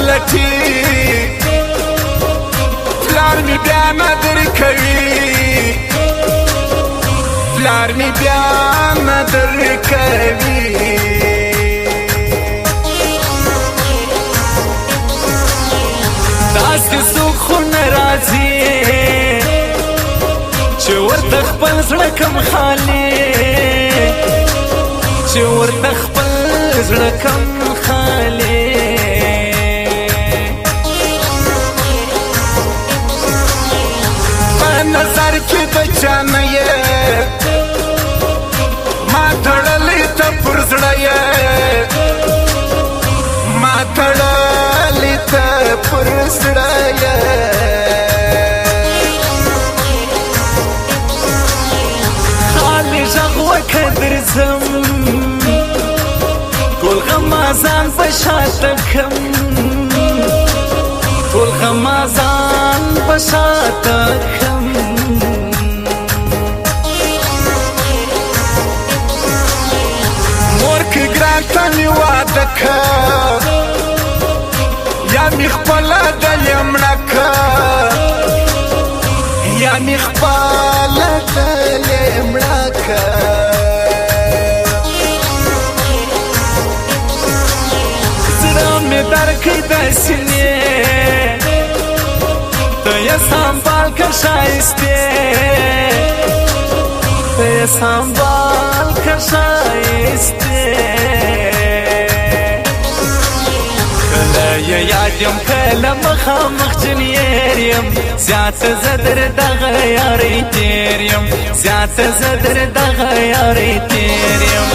لټي پلار می بیا نظر کوي پلار می بیا نظر کوي داسې څوک خو نه راځي چې ورته خپل زړه کم خالي چې ورته خپل زړه کم خالي په نظر کې د چا نه یې ما تړلی ته پر زړه یې ما تړلی ته پر زړه یې خالي غږ وکړه درځم ټول غمازان په شاته کم ټول غمازان په شاته کم مور که ګران ته مې واده که یا مې خپله دلې مړه که یا مې خپله دلې مړه که درکې د سینې ته یې سنبال که ښایستې ته یې سنبال که ښایستې کله یې یاد یم کله مخامخ جنیر یم زیاته زه در دغه یارۍ تېر یم زیاته زه در دغه یارۍ تېر یم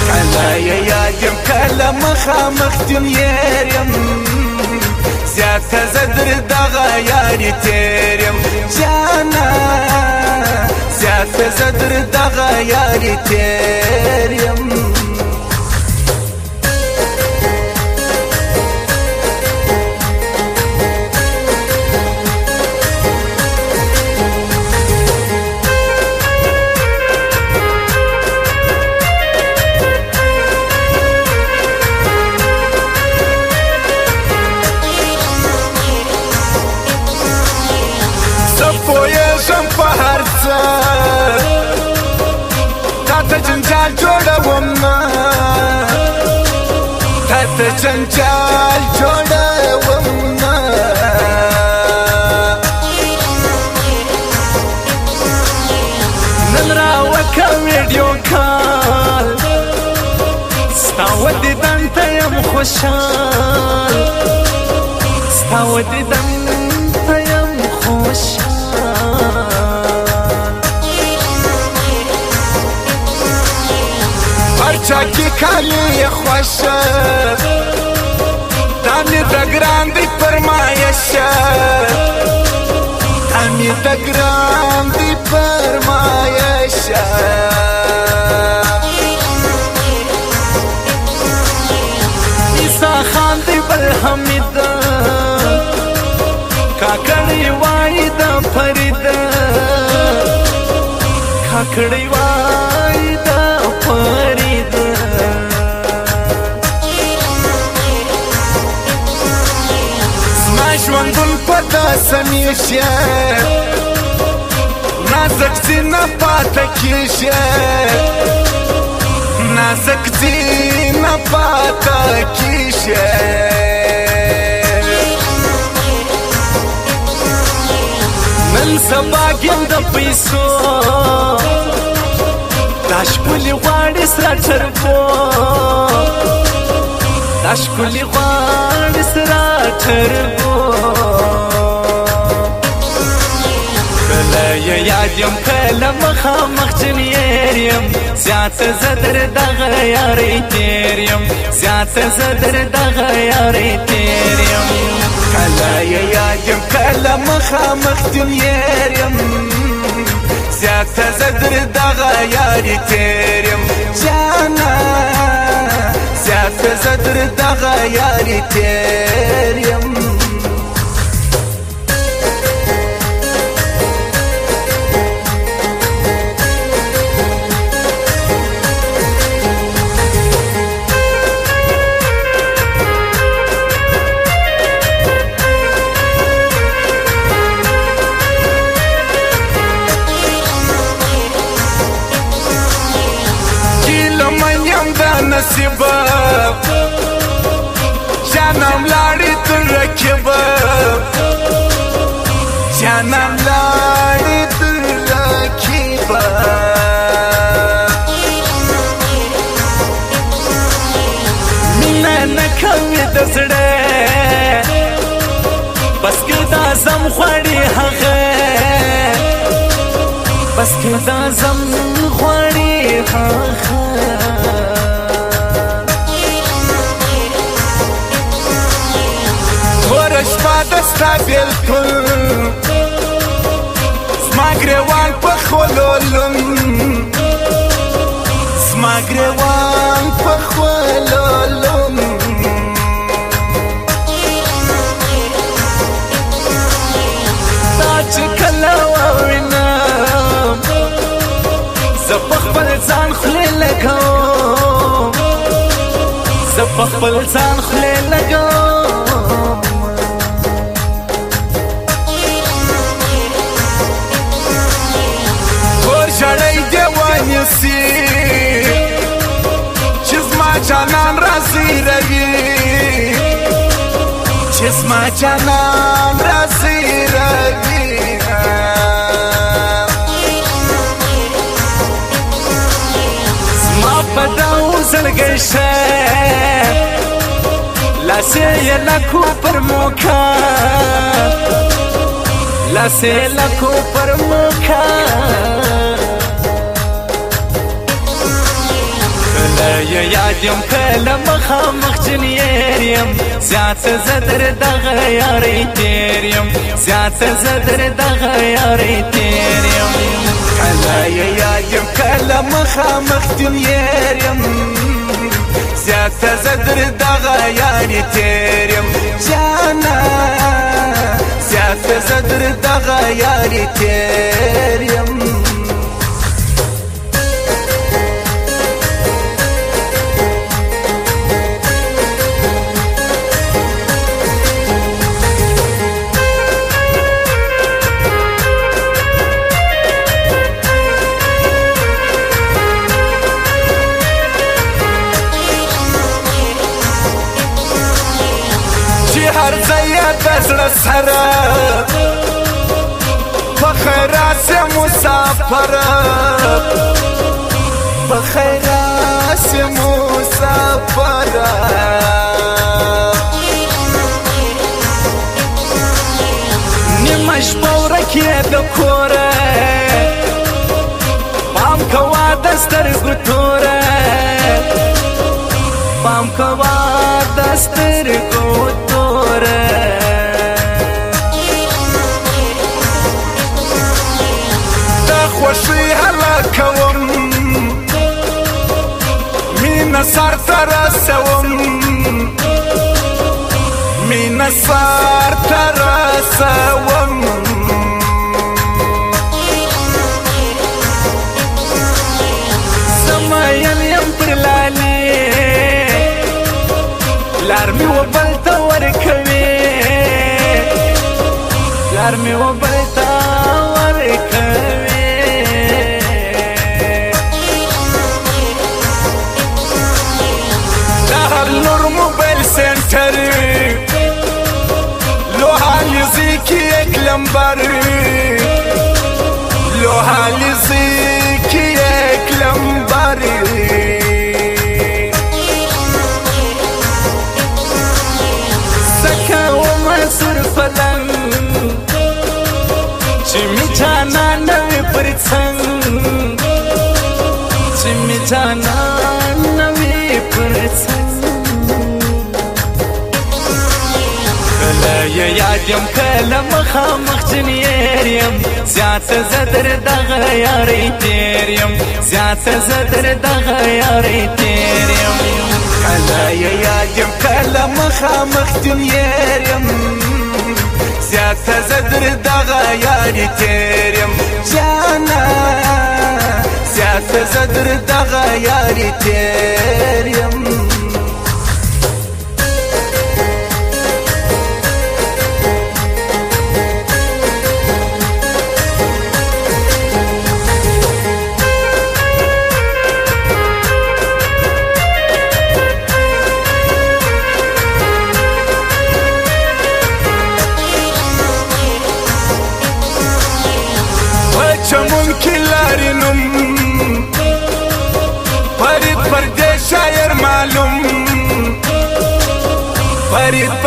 کله یې یاد یم کله مخامخ جنیر یم زیاته زه در دغه یارۍ تېر یم جانا زیاته زه در دغه یارۍ تېر یم پویږم په هر څه تاته جنجال جوړوم تاته جنجال جوړوم نن راوکه ویډیو کال ستا ودیدن ته یم خوشحال ستا ودیدن ته یم خوشحال هرچا کې کالي یې خوښه دا مې د ګران دی فرمایشه دا مې د ګران دی فرمایشه عیسی خان دی بل حمیده کاکړی وایي د فریده کاکړی وایي د فریده زما ژوندون په داسې میشه نازک ځینه پاته کېږي نازک ځینه پاته کېږي نن سبا ګیم د پیسو دا ښکلي غواړي سره ټربو دا ښکلي غواړي سره ټربو کله یې یاد یم کله مخامخ جنیر یم زیاته زه در دغه یارۍ تېر یم زیاته زه در دغه یارۍ تېر یم کله یې یاد یم کله مخامخ جنیر یم زیاته زه در دغه یارۍ تېر یم جانا زیاته زه در دغه یارۍ تېر یم نصیبه جانم لاړې تر رقیبه جانم لاړې تر رقیبه مینه نه کوي د زړه بس که دا زم غواړي هغه بس که دا زم غواړي هغه توره شپه ده ستا بېلتون زما ګرېوان په خولولم زما ګرېوان په خولولم چې کله ووینم زه په خپل ځان خولې لګوم زه په خپل ځان خولې لګوم تور ژړی دې ونیسي چې زما جانان رازیروي چې زما جانان رازیروي په داو زړګی شه لاسې یې لکو پر موکه لاسې یې لکو پر موکه کله یې یاد یم کله مخامخ جنیر یم زیاته زه در دغه یارۍ تېر یم زیاته زه در دغه یارۍ تېر یم کله یې یاد یم کله مخامخ جنیر یم زیاته زه در دغه یارۍ تېر یم جانا زیاته زه در دغه یارۍ تېر یم هر ځای د زړه سره په خیر راسې مسافره په خیر راسې مسافره نیمه شپه ورکې د کوره پام کوه د سترګو توره پام کوه د سترګو خوشی حلا کوم مینه سر ته رسوم مینه سر ته رسوم زه مین یم پر لالې لار مې و بل ته ورکوي لار مې و بل ته ورکوي نور موبایل سنتر لوحالیزی کی ایک لمبر لوحالیزی کی ایک لمبر سکا و منصور فلنگ چی می جانا نوی پرڅنګ چی می جانا نوی پرڅنګ کله یاد یم کله مخامخ جنیر یم زیاته زه در دغه یارۍ تېر یم زیاته زه در دغه یارۍ تېر یم کله یاد یم کله مخامخ جنیر یم زیاته زه در دغه یارۍ تېر یم جانا زیاته زه در دغه یارۍ تېر یم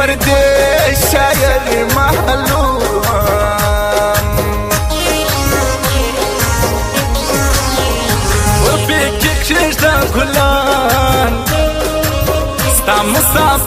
پردې شاعر معلوم ورپکې کښېږده ګلان ستا مسافر